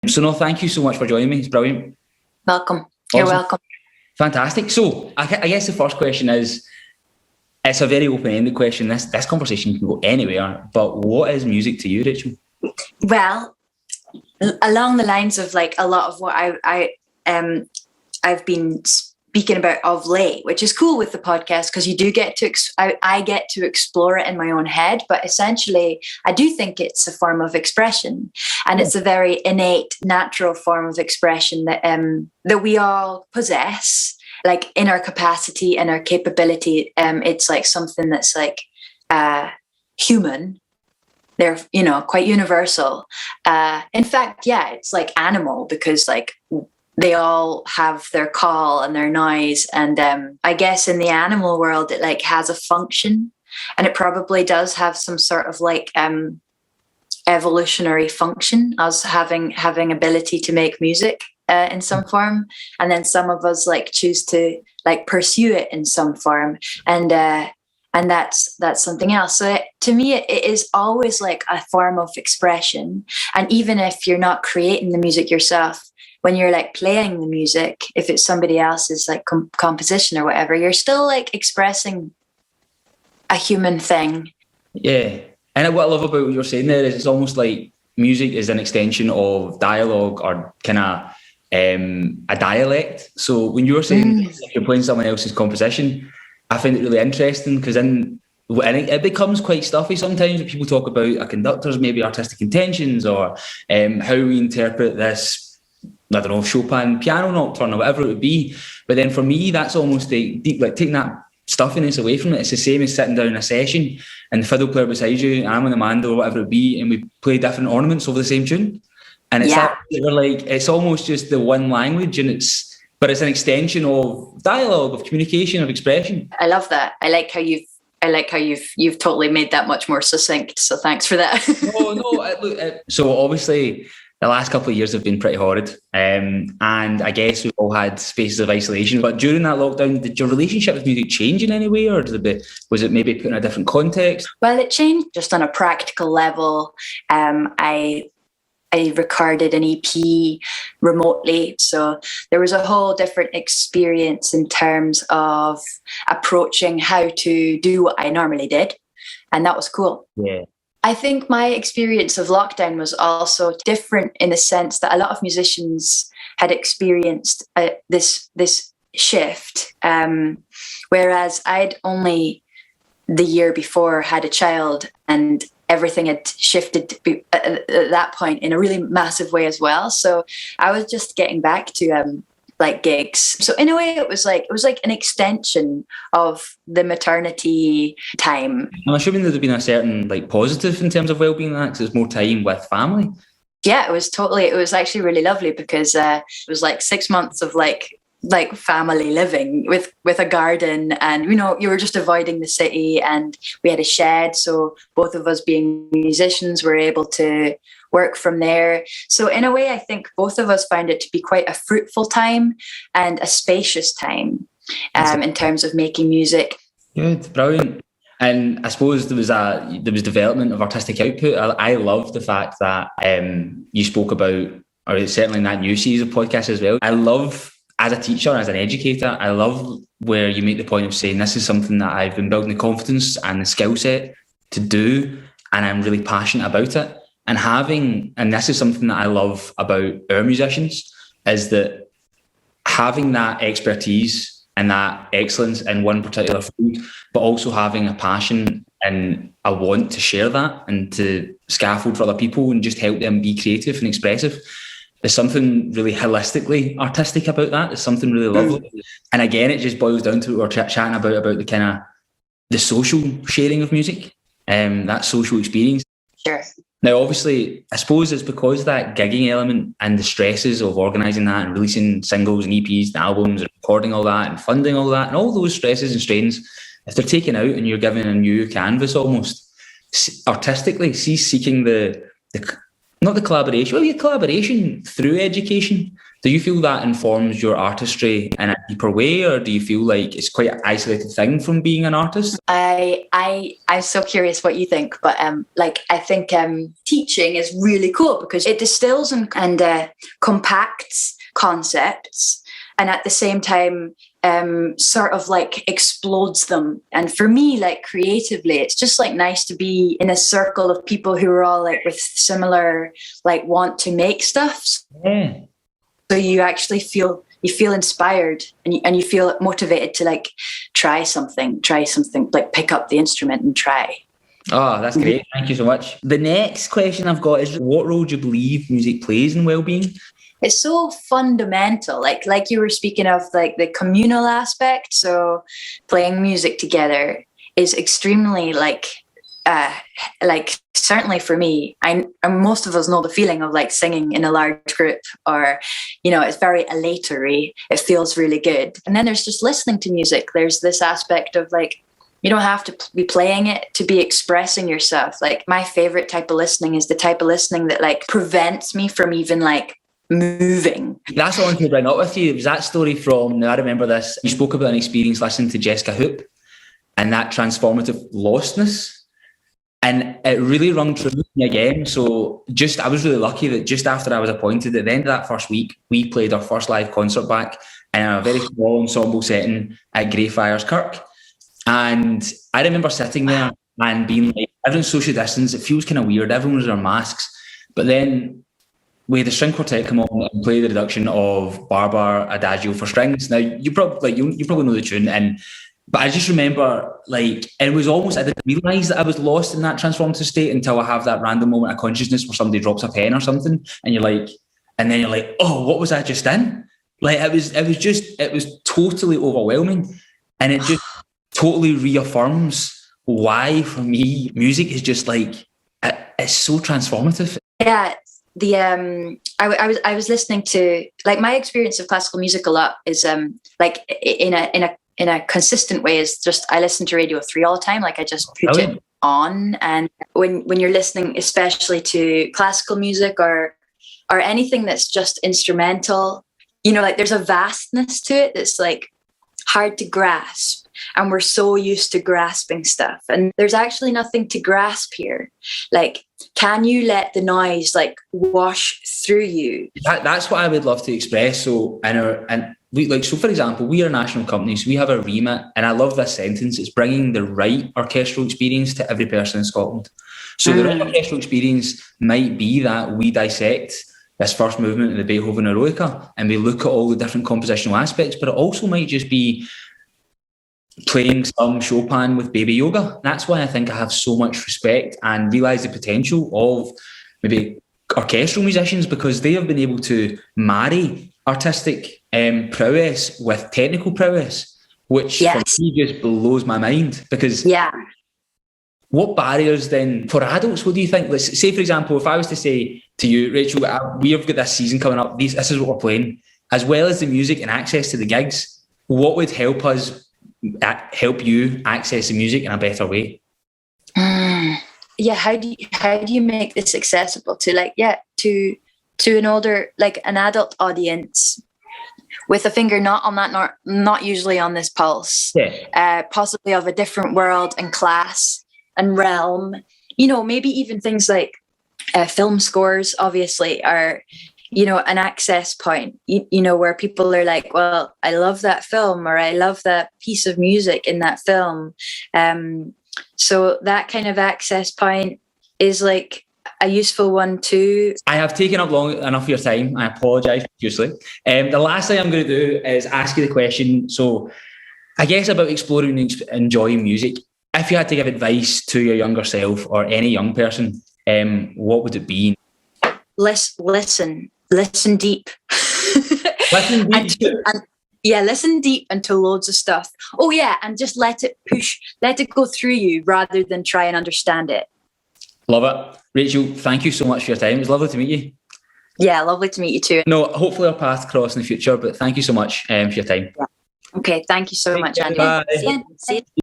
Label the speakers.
Speaker 1: So no, thank you so much for joining me. It's brilliant.
Speaker 2: Welcome. You're welcome.
Speaker 1: Fantastic. So I guess the first question is, it's a very open-ended question. This conversation can go anywhere, but what is music to you, Rachel?
Speaker 2: Well, along the lines of like a lot of what I've been speaking about of late, which is cool with the podcast because you do get to I get to explore it in my own head, but essentially I do think it's a form of expression, and it's a very innate, natural form of expression that we all possess, like in our capacity and our capability. It's like something that's like human. They're, quite universal. In fact, yeah, it's like animal because like they all have their call and their noise. And I guess in the animal world, it like has a function, and it probably does have some sort of like evolutionary function as having ability to make music in some form. And then some of us like choose to like pursue it in some form. And that's something else. So to me, it is always like a form of expression. And even if you're not creating the music yourself, when you're like playing the music, if it's somebody else's like composition or whatever, you're still like expressing a human thing.
Speaker 1: Yeah. And what I love about what you're saying there is it's almost like music is an extension of dialogue or kind of a dialect. So when you're saying if you're playing someone else's composition, I find it really interesting because and it becomes quite stuffy sometimes when people talk about a conductor's maybe artistic intentions or how we interpret this, I don't know, Chopin piano nocturne or whatever it would be. But then for me, that's almost like taking that stuffiness away from it. It's the same as sitting down in a session and the fiddle player beside you, I'm on the mandolin or whatever it would be, and we play different ornaments over the same tune. And it's that we're like, it's almost just the one language, and it's an extension of dialogue, of communication, of expression.
Speaker 2: I love that. I like how you've totally made that much more succinct. So thanks for that.
Speaker 1: So obviously the last couple of years have been pretty horrid. And I guess we've all had spaces of isolation. But during that lockdown, did your relationship with music change in any way, or was it maybe put in a different context?
Speaker 2: Well, it changed just on a practical level. I recorded an EP remotely. So there was a whole different experience in terms of approaching how to do what I normally did. And that was cool.
Speaker 1: Yeah.
Speaker 2: I think my experience of lockdown was also different in the sense that a lot of musicians had experienced this shift, whereas I'd only the year before had a child, and everything had shifted at that point in a really massive way as well. So I was just getting back to like gigs. So in a way, it was like an extension of the maternity time.
Speaker 1: I'm assuming there'd been a certain like positive in terms of well-being, because there's more time with family.
Speaker 2: Yeah, it was actually really lovely because it was like 6 months of like family living with a garden, and you were just avoiding the city, and we had a shed, so both of us being musicians were able to work from there. So in a way, I think both of us found it to be quite a fruitful time and a spacious time in terms of making music.
Speaker 1: Good, brilliant. And I suppose there was development of artistic output. I love the fact that you spoke about, or certainly in that new series of podcasts as well. I love, as a teacher, as an educator, I love where you make the point of saying this is something that I've been building the confidence and the skill set to do, and I'm really passionate about it. And this is something that I love about our musicians, is that having that expertise and that excellence in one particular field, but also having a passion and a want to share that and to scaffold for other people and just help them be creative and expressive. There's something really holistically artistic about that. There's something really lovely. And again, it just boils down to what we're chatting about the kind of the social sharing of music, that social experience.
Speaker 2: Sure.
Speaker 1: Now, obviously, I suppose it's because that gigging element and the stresses of organising that and releasing singles and EPs and albums and recording all that and funding all that and all those stresses and strains, if they're taken out and you're given a new canvas almost, artistically, seeking the not the collaboration, well, your collaboration through education. Do you feel that informs your artistry in a deeper way, or do you feel like it's quite an isolated thing from being an artist?
Speaker 2: I'm so curious what you think, but I think teaching is really cool because it distills and compacts concepts, and at the same time sort of like explodes them. And for me, like creatively, it's just like nice to be in a circle of people who are all like with similar like want to make stuff.
Speaker 1: Yeah.
Speaker 2: So you actually feel inspired and you feel motivated to like try something, like pick up the instrument and try.
Speaker 1: Oh, that's great. Thank you so much. The next question I've got is, what role do you believe music plays in well-being?
Speaker 2: It's so fundamental, like you were speaking of, like the communal aspect. So playing music together is extremely like certainly for me, and most of us know the feeling of like singing in a large group, or, you know, it's very elatory. It feels really good. And then there's just listening to music. There's this aspect of like, you don't have to be playing it to be expressing yourself. Like my favorite type of listening is the type of listening that like prevents me from even like moving.
Speaker 1: That's what I wanted to bring up with you. It was that story from, now I remember this, you spoke about an experience listening to Jessica Hoop and that transformative lostness. And it really rung true with me again. So I was really lucky that just after I was appointed, at the end of that first week, we played our first live concert back in a very small ensemble setting at Greyfriars Kirk. And I remember sitting there and being like, everyone's social distance. It feels kind of weird. Everyone was wearing masks. But then we had the string quartet come on and play the reduction of Barber Adagio for strings. Now, you probably know the tune, but I just remember, like, and it was almost, I didn't realise that I was lost in that transformative state until I have that random moment of consciousness where somebody drops a pen or something, and then you're like, oh, what was I just in? Like, it was totally overwhelming, and it just totally reaffirms why, for me, music is just like, it's so transformative.
Speaker 2: Yeah. I was listening to, like, my experience of classical music a lot is like in a consistent way is just, I listen to Radio 3 all the time. Like I just put it on. And when you're listening, especially to classical music or anything that's just instrumental, you know, like there's a vastness to it that's like hard to grasp. And we're so used to grasping stuff. And there's actually nothing to grasp here. Like, can you let the noise like wash through you?
Speaker 1: That's what I would love to express. So so for example, we are national companies. We have a remit, and I love this sentence. It's bringing the right orchestral experience to every person in Scotland. So the right orchestral experience might be that we dissect this first movement of the Beethoven Eroica and we look at all the different compositional aspects, but it also might just be playing some Chopin with baby yoga. That's why I think I have so much respect and realise the potential of maybe orchestral musicians, because they have been able to marry artistic prowess with technical prowess, which for me just blows my mind. Because what barriers then for adults? What do you think? Let's say, for example, if I was to say to you, Rachel, we have got this season coming up, this is what we're playing, as well as the music and access to the gigs, what would help you access the music in a better way?
Speaker 2: How do you make this accessible to to an older, like an adult audience, with a finger not usually on this pulse, possibly of a different world and class and realm, you know, maybe even things like film scores obviously are, you know, an access point, you know, where people are like, well, I love that film, or I love that piece of music in that film. So that kind of access point is like a useful one too. I
Speaker 1: have taken up long enough of your time. I apologise profusely. The last thing I'm going to do is ask you the question. So I guess about exploring and enjoying music. If you had to give advice to your younger self or any young person, what would it be?
Speaker 2: Listen deep.
Speaker 1: Listen deep.
Speaker 2: Listen deep into loads of stuff. Oh yeah, and just let it go through you rather than try and understand it.
Speaker 1: Love it. Rachel, thank you so much for your time. It was lovely to meet you.
Speaker 2: Yeah, lovely to meet you too.
Speaker 1: No, hopefully our paths cross in the future, but thank you so much for your time.
Speaker 2: Yeah. Okay, thank you so much, Andy.
Speaker 1: Bye.
Speaker 2: See you.